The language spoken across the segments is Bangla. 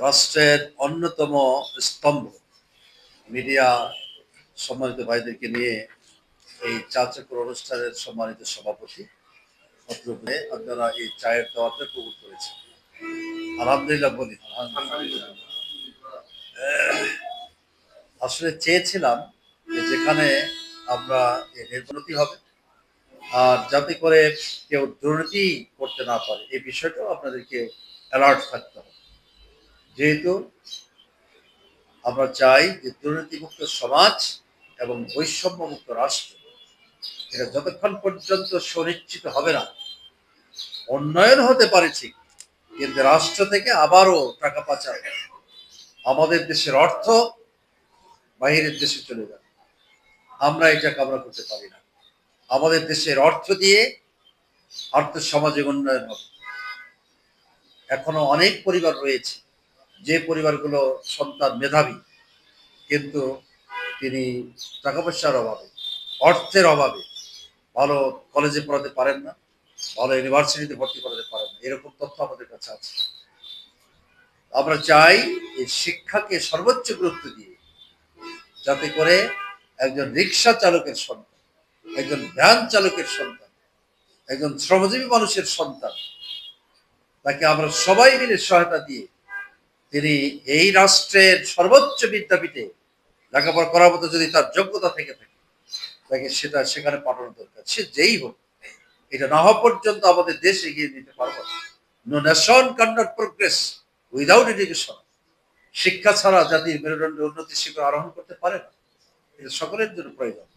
রাষ্ট্রের অন্যতম স্তম্ভ মিডিয়া সম্মানিত ভাইদেরকে নিয়ে এই চা চক্র অনুষ্ঠানের সম্মানিত সভাপতি অত্রপুরে আপনারা এই চায়ের দাওয়াতে কবুল করেছেন। আলহামদুলিল্লাহ বলি। আসলে চেয়েছিলাম যে যেখানে আমরা নির্বাচনী হবে আর যাতে করে কেউ দুর্নীতি করতে না পারে এই বিষয়টাও আপনাদেরকে অ্যালার্ট থাকতে হবে। যেহেতু আমরা চাই যে দুর্নীতিমুক্ত সমাজ এবং বৈষম্যমুক্ত রাষ্ট্র, এটা যতক্ষণ পর্যন্ত সুনিশ্চিত হবে না, উন্নয়ন হতে পারে ঠিক, কিন্তু রাষ্ট্র থেকে আবারও টাকা পাচার, আমাদের দেশের অর্থ বাহিরের দেশে চলে যাবে, আমরা এটা কামনা করতে পারি না। আমাদের দেশের অর্থ দিয়ে আর্থ সামাজিক উন্নয়ন হবে। এখনো অনেক পরিবার রয়েছে যে পরিবারগুলো সন্তান মেধাবী, কিন্তু তিনি টাকা পয়সার অভাবে, অর্থের অভাবে ভালো কলেজে পড়াতে পারেন না, ভালো ইউনিভার্সিটিতে ভর্তি করাতে পারেন না, এরকম তথ্য আমাদের কাছে আছে। আমরা চাই এই শিক্ষাকে সর্বোচ্চ গুরুত্ব দিয়ে, যাতে করে একজন রিক্সা চালকের সন্তান, একজন ভ্যান চালকের সন্তান, একজন শ্রমজীবী মানুষের সন্তান, তাকে আমরা সবাই মিলে সহায়তা দিয়ে তিনি এই রাষ্ট্রের সর্বোচ্চ বিদ্যাপীঠে লেখাপড়া করার মতো যদি তার যোগ্যতা থেকে থাকে, তাকে সেটা সেখানে পাঠানো দরকার, সে যেই হোক। এটা না হওয়া পর্যন্ত আমাদের দেশ এগিয়ে নিতে পারবো না। No nation can not progress without education. শিক্ষা ছাড়া জাতির মেরুদণ্ড উন্নতি শিখর আরোহণ করতে পারে না। এটা সকলের জন্য প্রয়োজন।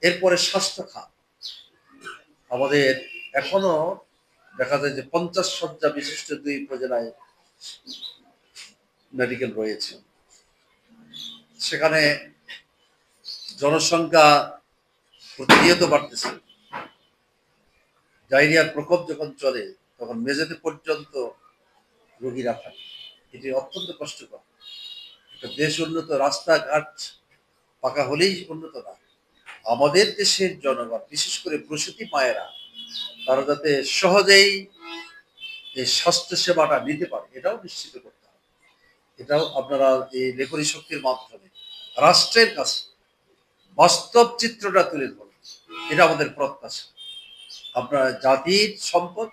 এরপরে স্বাস্থ্য খাত, আমাদের এখনো দেখা যায় যে 50 শয্যা বিশিষ্ট 2 উপজেলায় মেডিকেল রয়েছে। সেখানে জনসংখ্যা প্রতিনিয়ত বাড়তেছে। ডায়রিয়ার প্রকোপ যখন চলে তখন মেঝেতে পর্যন্ত রোগীরা থাকে। এটি অত্যন্ত কষ্টকর। একটা দেশ উন্নত, রাস্তাঘাট পাকা হলেই উন্নত না। আমাদের দেশের জনগণ, বিশেষ করে প্রসূতি মায়েরা, তারা যাতে সহজেই এই স্বাস্থ্য সেবাটা নিতে পারে, এটাও নিশ্চিত করতে হবে। এটাও আপনারা এই লেখনী শক্তির মাধ্যমে রাষ্ট্রের কাছে বাস্তব চিত্রটা তুলে ধরুন, এটা আমাদের প্রত্যাশা। আপনারা জাতির সম্পদ,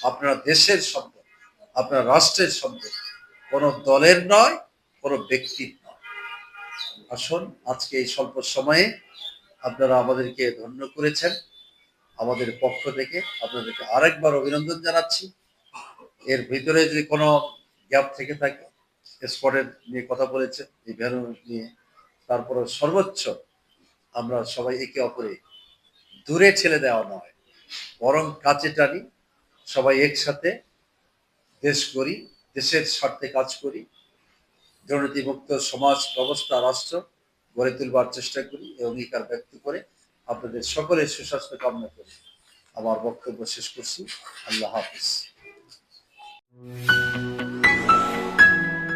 আপনারা দেশের সম্পদ, আপনার রাষ্ট্রের সম্পদ, কোনো দলের নয়, কোনো ব্যক্তির নয়। আসুন, আজকে এই স্বল্প সময়ে আপনারা আমাদেরকে ধন্য করেছেন। আমাদের পক্ষ থেকে আপনাদেরকে আরেকবার অভিনন্দন জানাচ্ছি। এর ভিতরে যদি কোনো গ্যাপ থেকে থাকে, স্পটের নিয়ে কথা বলেছে, এই ভ্যালু নিয়ে, তারপরে সর্বোচ্চ আমরা সবাই একে অপরে দূরে ঠেলে দেওয়া নয়, বরং কাছে টানি, সবাই একসাথে দেশ করি, দেশের স্বার্থে কাজ করি, দুর্নীতিমুক্ত সমাজ ব্যবস্থা, রাষ্ট্র গড়ে তুলবার চেষ্টা করি। এই অঙ্গীকার ব্যক্ত করে আপনাদের সকলের সুস্বাস্থ্য কামনা করি আমার বক্তব্য শেষ করছি। আল্লাহ হাফিজ।